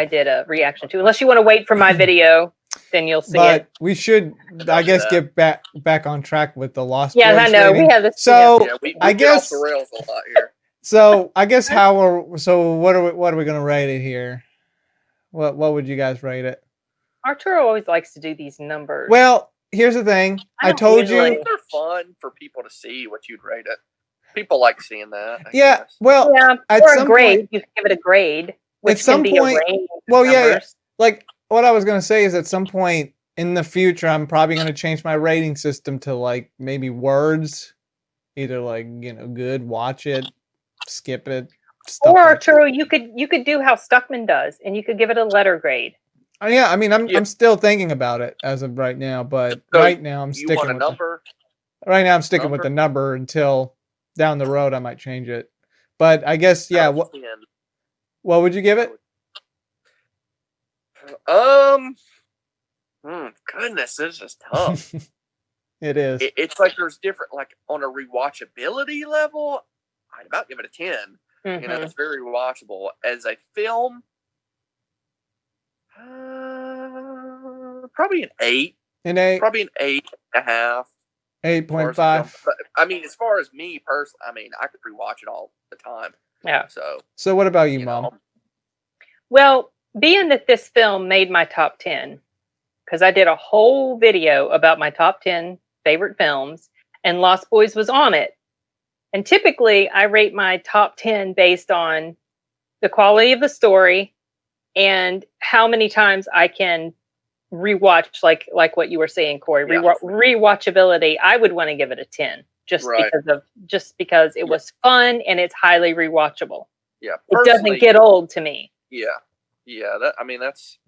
Speaker 5: did a reaction to. Unless you want to wait for my video, then you'll see it.
Speaker 7: We should, I guess, get back on track with the Lost Boys.
Speaker 5: Yeah, I know.
Speaker 7: rating.
Speaker 5: We have this.
Speaker 7: So
Speaker 6: we
Speaker 7: I
Speaker 6: get
Speaker 7: guess
Speaker 6: off the rails a lot here.
Speaker 7: So I guess what are we gonna rate it here? What would you guys rate it?
Speaker 5: Arturo always likes to do these numbers.
Speaker 7: Well, here's the thing. I told you
Speaker 6: they're fun for people to see what you'd rate it. People like seeing that. I
Speaker 7: yeah.
Speaker 6: guess.
Speaker 7: Well,
Speaker 5: at or a grade. Point, you can give it a grade. Which
Speaker 7: at some
Speaker 5: can be
Speaker 7: point,
Speaker 5: a range
Speaker 7: well, yeah. Like what I was gonna say is, at some point in the future, I'm probably gonna change my rating system to like maybe words, either like good, watch it, skip it.
Speaker 5: Or Arturo, you could do how Stuckman does, and you could give it a letter grade.
Speaker 7: Yeah, I mean, I'm still thinking about it as of right now, but so right now I'm sticking with
Speaker 6: number.
Speaker 7: Right now I'm sticking with the number until down the road I might change it. But I guess what would you give it?
Speaker 6: Goodness, this is tough.
Speaker 7: It is.
Speaker 6: It's like there's different, like on a rewatchability level, I'd about give it a 10.
Speaker 5: Mm-hmm.
Speaker 6: It's very rewatchable. As a film, probably an 8. Probably an 8.5.
Speaker 7: 8.5.
Speaker 6: I mean, as far as me personally, I mean, I could rewatch it all the time.
Speaker 5: Yeah.
Speaker 6: So
Speaker 7: what about you, Mom?
Speaker 5: Well, being that this film made my top 10, because I did a whole video about my top 10 favorite films, and Lost Boys was on it. And typically, I rate my top 10 based on the quality of the story and how many times I can rewatch, like what you were saying, Corey. Rewatchability, I would want to give it a 10, just because it was fun and it's highly rewatchable.
Speaker 6: Yeah,
Speaker 5: it doesn't get old to me.
Speaker 6: Yeah. That's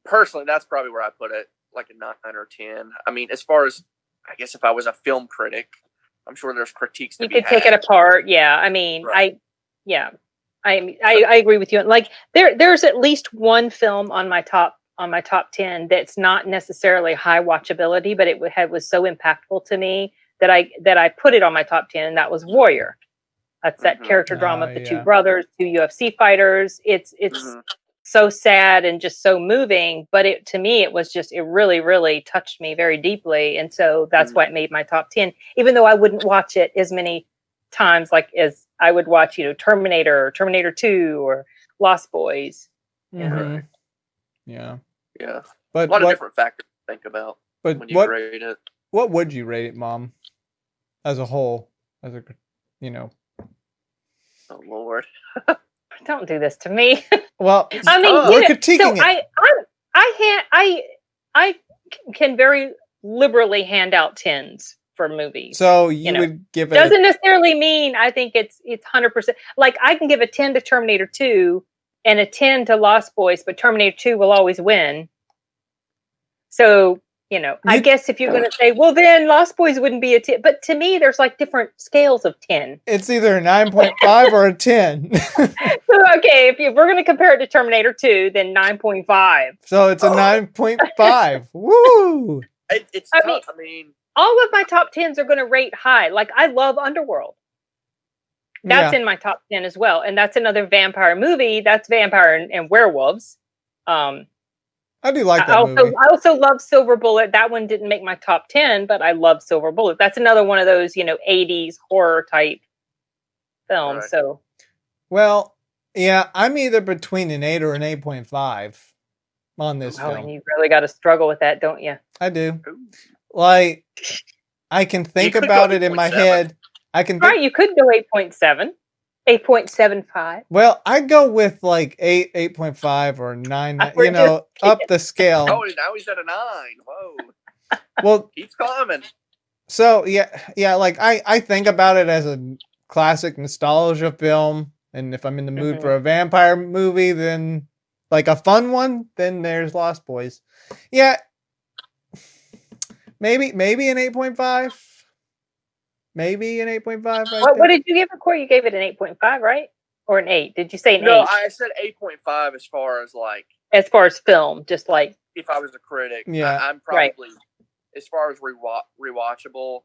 Speaker 6: personally, that's probably where I put it, like a 9 or 10. I mean, as far as, I guess if I was a film critic, I'm sure there's critiques to be had.
Speaker 5: You could take it apart. Yeah. I mean, right. I agree with you. Like there's at least one film on my top 10 that's not necessarily high watchability, but it was so impactful to me that I put it on my top 10, and that was Warrior. That's that character drama of the two brothers, two UFC fighters. It's so sad and just so moving, but to me, it really, really touched me very deeply. And so that's why it made my top 10, even though I wouldn't watch it as many times, like as I would watch, Terminator, or Terminator 2, or Lost Boys.
Speaker 7: Mm-hmm. Yeah.
Speaker 6: But a lot of different factors to think about when you rate it.
Speaker 7: What would you rate it, Mom? As a whole,
Speaker 6: Oh Lord.
Speaker 5: Don't do this to me.
Speaker 7: Well, I mean, we're critiquing it.
Speaker 5: I can very liberally hand out 10s for movies.
Speaker 7: So you would give it
Speaker 5: doesn't necessarily mean I think it's 100%. Like I can give a 10 to Terminator 2 and a 10 to Lost Boys, but Terminator 2 will always win. So, I guess if you're going to say, well, then Lost Boys wouldn't be a 10. But to me, there's like different scales of 10.
Speaker 7: It's either a 9.5 or a 10.
Speaker 5: Okay, if we're going to compare it to Terminator 2, then 9.5.
Speaker 7: So it's a 9.5. Woo!
Speaker 6: It's tough. I mean,
Speaker 5: all of my top 10s are going to rate high. Like, I love Underworld. That's in my top 10 as well. And that's another vampire movie. That's vampire and werewolves.
Speaker 7: I do like that movie.
Speaker 5: I also love Silver Bullet. That one didn't make my top 10, but I love Silver Bullet. That's another one of those, 80s horror type films. Right. So,
Speaker 7: well, yeah, I'm either between an 8 or an 8.5 on this film.
Speaker 5: And you really got to struggle with that, don't you?
Speaker 7: I do. Like, I can think about it in my head.
Speaker 5: You could go 8.7. 8.75.
Speaker 7: Well, I go with like 8, 8.5 or 9, up the scale.
Speaker 6: Oh, now he's at a 9. Whoa.
Speaker 7: Well,
Speaker 6: keeps climbing.
Speaker 7: So, yeah, like I think about it as a classic nostalgia film. And if I'm in the mood
Speaker 5: Mhm.
Speaker 7: for a vampire movie, then like a fun one, then there's Lost Boys. Yeah. Maybe an 8.5. Maybe an 8.5 right
Speaker 5: What
Speaker 7: there.
Speaker 5: did you give it, Corey? You gave it an 8.5, right? Or an 8? Did you say an
Speaker 6: No,
Speaker 5: 8?
Speaker 6: I said 8.5 as far as like
Speaker 5: As far as film, just like
Speaker 6: if I was a critic.
Speaker 7: Yeah.
Speaker 6: I'm probably as far as rewatchable.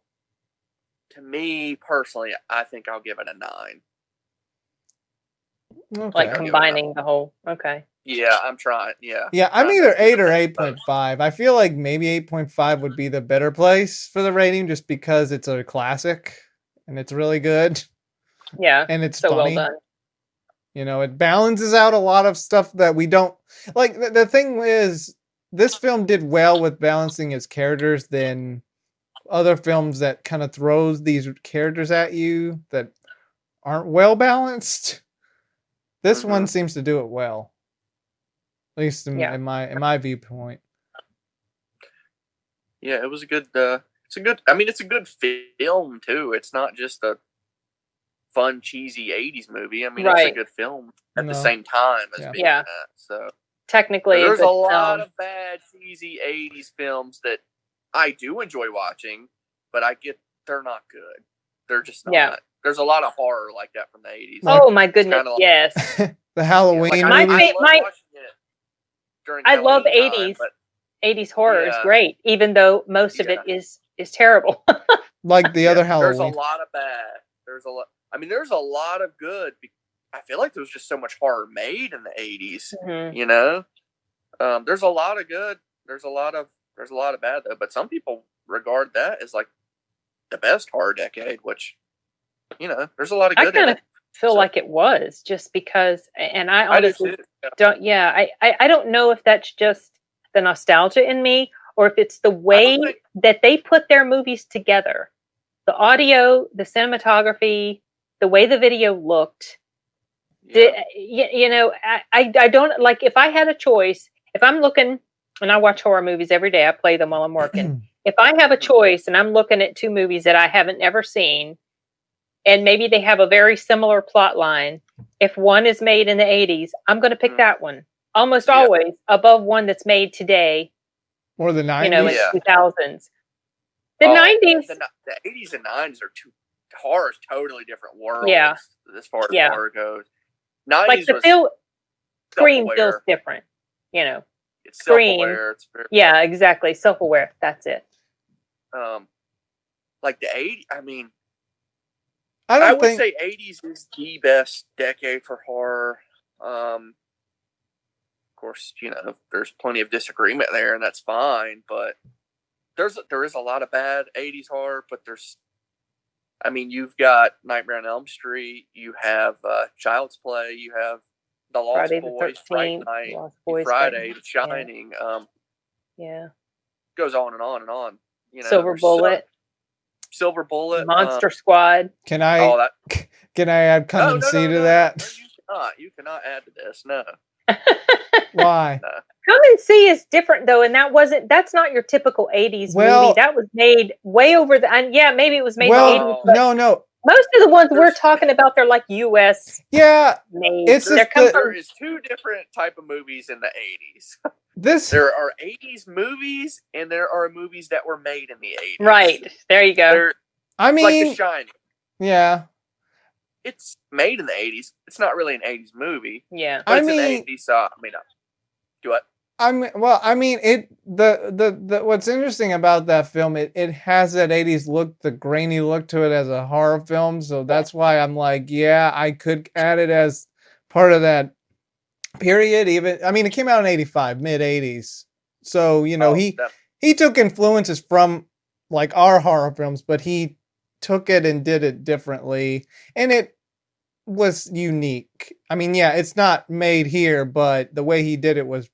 Speaker 6: To me personally, I think I'll give it a 9.
Speaker 7: Okay.
Speaker 5: like combining the whole. Okay.
Speaker 6: Yeah, I'm trying. Yeah.
Speaker 7: Yeah, I'm
Speaker 6: trying
Speaker 7: either
Speaker 6: to
Speaker 7: 8 or
Speaker 6: think about
Speaker 7: 8.5. I feel like maybe 8.5 would be the better place for the rating just because it's a classic and it's really good
Speaker 5: Yeah.
Speaker 7: and it's
Speaker 5: So
Speaker 7: funny.
Speaker 5: well done.
Speaker 7: You know, it balances out a lot of stuff that we don't like. The thing is, this film did well with balancing its characters than other films that kind of throws these characters at you that aren't well balanced. This one seems to do it well. At least in my viewpoint.
Speaker 6: Yeah, it was a good. It's a good. I mean, it's a good film too. It's not just a fun, cheesy '80s movie. I mean, it's a
Speaker 5: Right.
Speaker 6: good film at the
Speaker 7: No.
Speaker 6: same time as
Speaker 7: Yeah.
Speaker 6: being
Speaker 5: Yeah.
Speaker 6: that. So
Speaker 5: Technically,
Speaker 6: there's a
Speaker 5: good
Speaker 6: lot
Speaker 5: film.
Speaker 6: of bad, cheesy '80s films that I do enjoy watching, but I get they're not good. They're just not.
Speaker 5: Yeah.
Speaker 6: There's a lot of horror like that from the '80s.
Speaker 5: Oh my goodness!
Speaker 6: kinda like-
Speaker 5: Yes.
Speaker 7: The Halloween
Speaker 6: Like,
Speaker 5: My
Speaker 7: movie.
Speaker 6: I love
Speaker 5: my-
Speaker 6: watching it during
Speaker 5: I love
Speaker 6: Halloween time,
Speaker 5: 80s.
Speaker 6: but
Speaker 5: 80s horror is
Speaker 6: Yeah.
Speaker 5: great, even though most of it is terrible.
Speaker 7: Like the other
Speaker 6: there's a
Speaker 7: Halloween.
Speaker 6: lot of bad. There's a lot. I mean, there's a lot of good. I feel like there was just so much horror made in the '80s.
Speaker 5: Mhm.
Speaker 6: You know, there's a lot of good. There's a lot of bad though. But some people regard that as like the best horror decade, which there's a lot of
Speaker 5: I
Speaker 6: good
Speaker 5: kind
Speaker 6: in
Speaker 5: of
Speaker 6: it.
Speaker 5: feel
Speaker 6: So-
Speaker 5: like it was just because, and I
Speaker 6: I do
Speaker 5: honestly
Speaker 6: too. Yeah.
Speaker 5: don't. Yeah, I don't know if that's just the nostalgia in me, or if it's the
Speaker 6: I
Speaker 5: way
Speaker 6: don't think-
Speaker 5: that they put their movies together. The audio, the cinematography, the way the video looked.
Speaker 6: Yeah.
Speaker 5: I don't like, if I had a choice, if I'm looking, and I watch horror movies every day, I play them while I'm working. If I have a choice and I'm looking at two movies that I haven't ever seen, and maybe they have a very similar plot line, if one is made in the 80s, I'm going to pick that one almost always above one that's made today,
Speaker 7: Or the 90s.
Speaker 5: in
Speaker 6: Yeah.
Speaker 5: 2000s. The
Speaker 6: Oh,
Speaker 5: 90s,
Speaker 6: the 80s and 90s are horror's totally different worlds.
Speaker 5: Yeah.
Speaker 6: As far as
Speaker 5: Yeah.
Speaker 6: horror goes. 90s
Speaker 5: like the
Speaker 6: was
Speaker 5: feel, Scream feels
Speaker 6: self-aware.
Speaker 5: different,
Speaker 6: It's
Speaker 5: Scream.
Speaker 6: self-aware. It's very
Speaker 5: Yeah, exactly. Self-aware. That's it.
Speaker 6: like the 80s. I mean,
Speaker 7: I
Speaker 6: I
Speaker 7: don't
Speaker 6: would
Speaker 7: think
Speaker 6: say 80s is the best decade for horror. Of course, there's plenty of disagreement there, and that's fine. But there is a lot of bad 80s horror. But you've got Nightmare on Elm Street. You have Child's Play. You have The Lost
Speaker 5: Friday the
Speaker 6: Boys, Fright
Speaker 5: 13th,
Speaker 6: Night,
Speaker 5: Lost Boys,
Speaker 6: Friday, The
Speaker 5: Fright Night.
Speaker 6: Shining.
Speaker 5: Yeah.
Speaker 6: Goes on and on and on.
Speaker 5: Silver
Speaker 6: there's so-
Speaker 5: Bullet,
Speaker 6: Silver Bullet,
Speaker 5: Monster Squad.
Speaker 7: can
Speaker 6: all
Speaker 7: I
Speaker 6: that.
Speaker 7: can I add come and see to that?
Speaker 6: No, you cannot add to this. No.
Speaker 7: Why?
Speaker 5: Come and See is different though, and that's not your typical 80s
Speaker 7: Well-
Speaker 5: movie. That was made way over and maybe it was made in the 80s.
Speaker 7: Well,
Speaker 5: But
Speaker 7: no.
Speaker 5: most of the ones we're
Speaker 6: There's-
Speaker 5: talking about, they're like US
Speaker 7: Yeah,
Speaker 5: made.
Speaker 7: It's
Speaker 5: They're
Speaker 7: just
Speaker 5: come
Speaker 7: that-
Speaker 6: There
Speaker 5: from,
Speaker 6: is two different type of movies in the 80s.
Speaker 7: this
Speaker 6: There are 80s movies, and there are movies that were made in the 80s.
Speaker 5: right. There you go.
Speaker 6: They're
Speaker 7: I
Speaker 6: like The
Speaker 7: mean,
Speaker 6: Shining.
Speaker 7: yeah.
Speaker 6: It's made in the 80s. It's not really an 80s movie,
Speaker 5: Yeah.
Speaker 6: but
Speaker 7: I
Speaker 6: it's
Speaker 7: mean-
Speaker 6: in the 80s. So do what?
Speaker 7: The what's interesting about that film, it has that 80s look, the grainy look to it as a horror film, so that's why I'm like, yeah, I could add it as part of that period. Even it came out in 85, mid 80s. So, he took influences from like our horror films, but he took it and did it differently, and it was unique. It's not made here, but the way he did it was,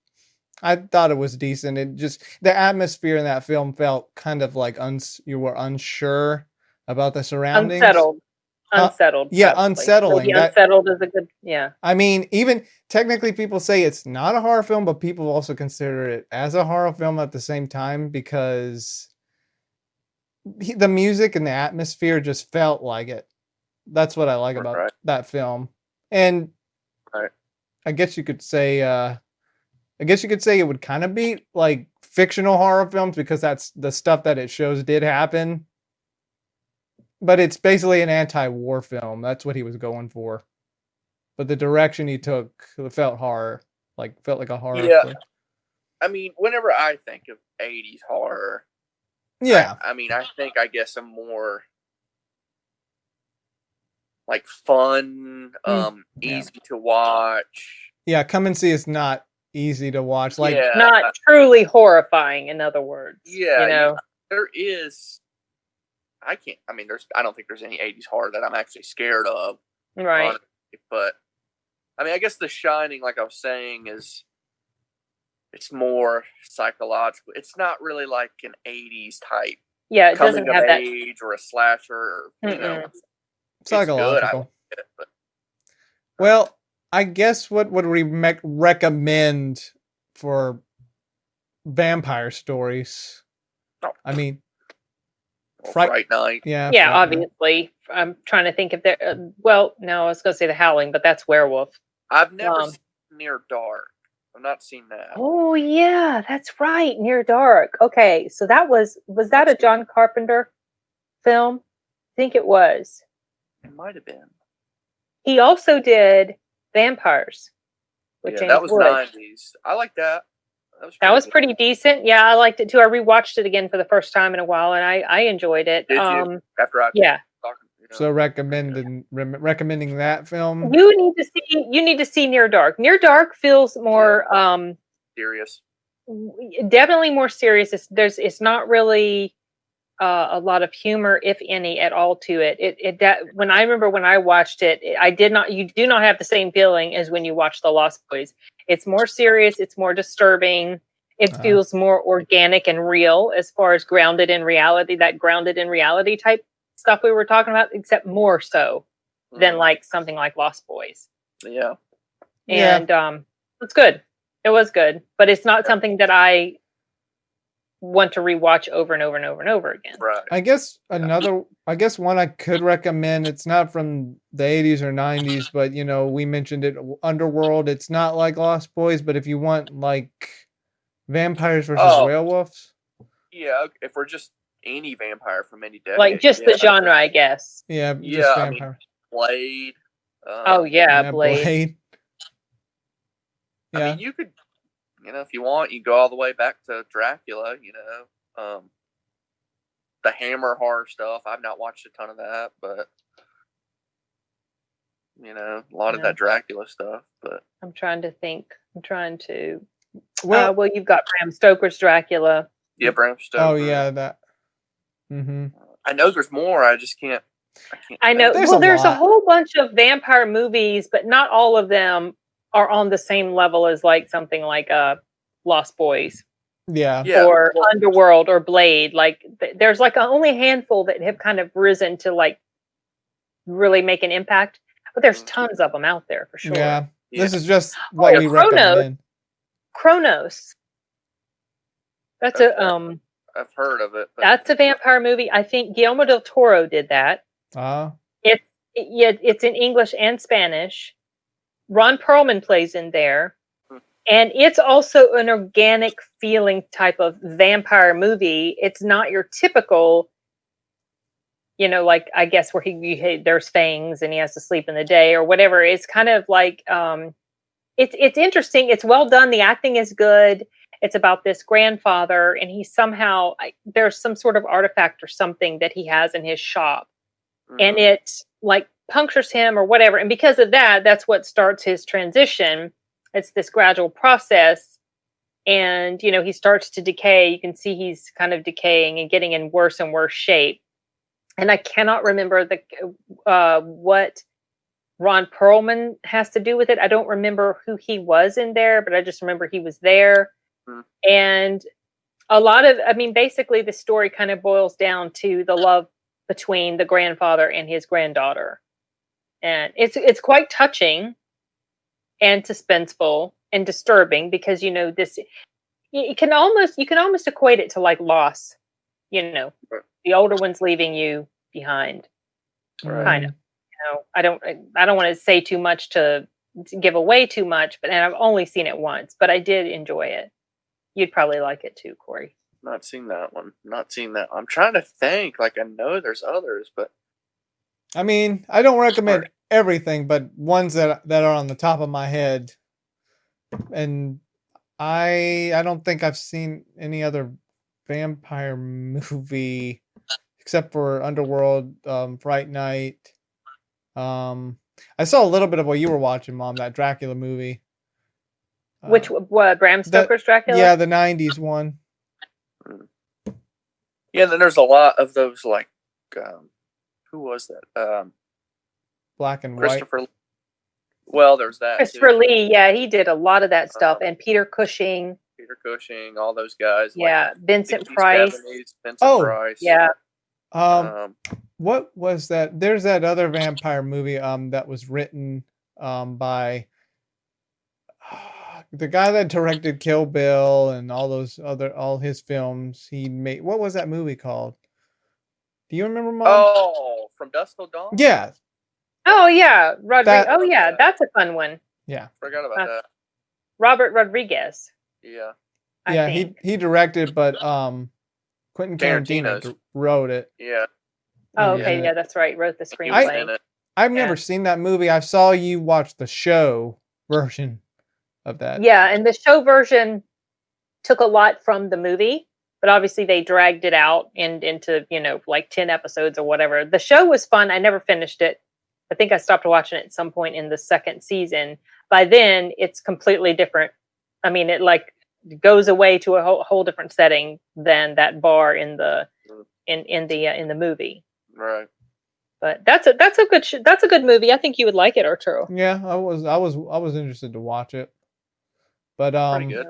Speaker 7: I thought it was decent. It just, the atmosphere in that film felt kind of like you were unsure about the surroundings.
Speaker 5: Unsettled.
Speaker 7: yeah,
Speaker 5: probably.
Speaker 7: unsettling.
Speaker 5: Maybe unsettled is a good,
Speaker 7: Even technically people say it's not a horror film, but people also consider it as a horror film at the same time because the music and the atmosphere just felt like it. That's what I like about
Speaker 6: Right.
Speaker 7: that film. And
Speaker 6: Right.
Speaker 7: I guess you could say it would kind of be like fictional horror films because that's the stuff that it shows did happen. But it's basically an anti-war film. That's what he was going for. But the direction he took felt like a horror
Speaker 6: Yeah.
Speaker 7: flick.
Speaker 6: I mean, whenever I think of 80s horror,
Speaker 7: Yeah.
Speaker 6: I mean, I think, I guess, a more like fun, easy to watch.
Speaker 7: Yeah, Come and See is not easy to watch. Like,
Speaker 6: Yeah.
Speaker 5: Not truly horrifying, in other words.
Speaker 6: Yeah,
Speaker 5: You know?
Speaker 6: there is. I don't think there's any 80s horror that I'm actually scared of.
Speaker 5: Right.
Speaker 6: Honestly. But I mean, I guess The Shining, like I was saying, it's more psychological. It's not really like an 80s type
Speaker 5: Yeah, it
Speaker 6: coming
Speaker 5: doesn't
Speaker 6: of
Speaker 5: have that.
Speaker 6: age or a slasher. Or, you know, it's
Speaker 7: psychological.
Speaker 6: good. I like it, but
Speaker 7: Well, I guess what would we recommend for vampire stories?
Speaker 6: Oh.
Speaker 7: I mean,
Speaker 6: Fright Night.
Speaker 7: Yeah,
Speaker 5: Yeah,
Speaker 7: Fright Night.
Speaker 5: obviously. I'm trying to think if there. Well, no, I was going to say The Howling, but that's werewolf.
Speaker 6: I've never seen Near Dark. I've not seen that.
Speaker 5: Oh yeah, that's right. Near Dark. Okay, so was that a John Carpenter film? I think it was.
Speaker 6: It might have been.
Speaker 5: He also did Vampires with James
Speaker 6: that was
Speaker 5: Woods.
Speaker 6: 90s. I like that.
Speaker 5: That was
Speaker 6: good.
Speaker 5: pretty decent. Yeah, I liked it too. I rewatched it again for the first time in a while, and I enjoyed it.
Speaker 6: Did you? After I
Speaker 5: yeah.
Speaker 6: talking,
Speaker 7: So recommending that film.
Speaker 5: You need to see Near Dark. Near Dark feels more
Speaker 6: serious.
Speaker 5: Definitely more serious. It's not really a lot of humor, if any, at all to it. When I watched it, you do not have the same feeling as when you watch The Lost Boys. It's more serious, it's more disturbing. It feels more organic and real as far as grounded in reality type stuff we were talking about, except more so than like something like Lost Boys.
Speaker 6: Yeah.
Speaker 5: And it's good. It was good, but it's not something that I want to rewatch over and over and over and over again.
Speaker 6: Right.
Speaker 7: I guess one I could recommend, it's not from the 80s or 90s, but we mentioned it, Underworld. It's not like Lost Boys, but if you want like vampires versus werewolves.
Speaker 6: Yeah, if we're just any vampire from any decade.
Speaker 5: Like just the genre, I guess.
Speaker 7: Yeah, just vampire.
Speaker 6: Blade.
Speaker 5: Blade.
Speaker 6: I mean, you could, if you want, you go all the way back to Dracula, the Hammer horror stuff. I've not watched a ton of that, but, a lot of that Dracula stuff. But
Speaker 5: I'm trying to think. Well, you've got Bram Stoker's Dracula.
Speaker 6: Yeah, Bram Stoker.
Speaker 7: Oh, yeah, that. Mm-hmm.
Speaker 6: I know there's more. I just can't.
Speaker 5: I know. There's a whole bunch of vampire movies, but not all of them are on the same level as like something like Lost Boys.
Speaker 7: Yeah.
Speaker 5: Or Underworld or Blade. Like there's like only a handful that have kind of risen to like really make an impact, but there's tons of them out there for sure.
Speaker 7: Yeah. This is just what we recommend.
Speaker 5: Kronos. That's
Speaker 6: I've heard of it. But
Speaker 5: that's a vampire movie. I think Guillermo del Toro did that. It's in English and Spanish. Ron Perlman plays in there. And it's also an organic feeling type of vampire movie. It's not your typical, like I guess where there's fangs and he has to sleep in the day or whatever. It's kind of like it's interesting. It's well done. The acting is good. It's about this grandfather, and he somehow there's some sort of artifact or something that he has in his shop, and it like punctures him or whatever. And because of that, that's what starts his transition. It's this gradual process, and he starts to decay. You can see he's kind of decaying and getting in worse and worse shape. And I cannot remember what Ron Perlman has to do with it. I don't remember who he was in there, but I just remember he was there. And a lot of, basically the story kind of boils down to the love between the grandfather and his granddaughter. And it's quite touching and suspenseful and disturbing because, this, you can almost equate it to like loss, the older one's leaving you behind, kind of. I don't want to say too much to give away too much, and I've only seen it once, but I did enjoy it. You'd probably like it too, Corey.
Speaker 6: Not seen that one. Not seen that. I'm trying to think. Like, I know there's others, but
Speaker 7: I mean, I don't recommend everything, but ones that are on the top of my head. And I don't think I've seen any other vampire movie except for Underworld, Fright Night. I saw a little bit of what you were watching, Mom, that Dracula movie.
Speaker 5: What Bram Stoker's Dracula?
Speaker 7: Yeah, the 90s one.
Speaker 6: yeah, then there's a lot of those, like, who was that?
Speaker 7: Black and white.
Speaker 6: Christopher. Well, there's that.
Speaker 5: Christopher
Speaker 6: too.
Speaker 5: Lee, yeah, he did a lot of that stuff, and Peter Cushing.
Speaker 6: Peter Cushing, all those guys.
Speaker 5: Yeah,
Speaker 6: like
Speaker 5: Vincent
Speaker 6: 60s,
Speaker 5: Price.
Speaker 6: 70s, Vincent
Speaker 7: Oh,
Speaker 6: Price.
Speaker 5: Yeah.
Speaker 7: What was that? There's that other vampire movie that was written by the guy that directed Kill Bill and all his films. He made, what was that movie called? Do you remember, Mom?
Speaker 6: Oh, From Dusk Till Dawn?
Speaker 7: Yeah.
Speaker 5: Oh yeah, that's a fun one.
Speaker 7: Yeah.
Speaker 6: Forgot about that.
Speaker 5: Robert Rodriguez.
Speaker 6: Yeah.
Speaker 5: I think.
Speaker 7: he directed, but Quentin
Speaker 6: Tarantino's.
Speaker 7: Tarantino wrote it.
Speaker 6: Yeah.
Speaker 5: Oh, okay, yeah, that's right. Wrote the
Speaker 6: He was
Speaker 5: screenplay.
Speaker 6: in it.
Speaker 7: I've never seen that movie. I saw you watch the show version of that.
Speaker 5: Yeah, and the show version took a lot from the movie, but obviously they dragged it out into, like 10 episodes or whatever. The show was fun. I never finished it. I think I stopped watching it at some point in the second season. By then, it's completely different. I mean, it like goes away to a whole different setting than that bar in the movie.
Speaker 6: Right.
Speaker 5: But that's a good movie. I think you would like it, Arturo.
Speaker 7: Yeah, I was interested to watch it. But
Speaker 6: Pretty good.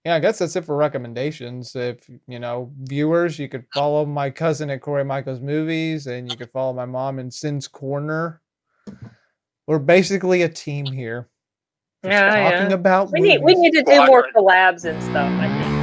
Speaker 7: yeah, I guess that's it for recommendations. If viewers, you could follow my cousin at Corey Michaels Movies, and you could follow my mom in Sin's Corner. We're basically a team here. Just talking about
Speaker 5: we need to do more collabs and stuff, I think.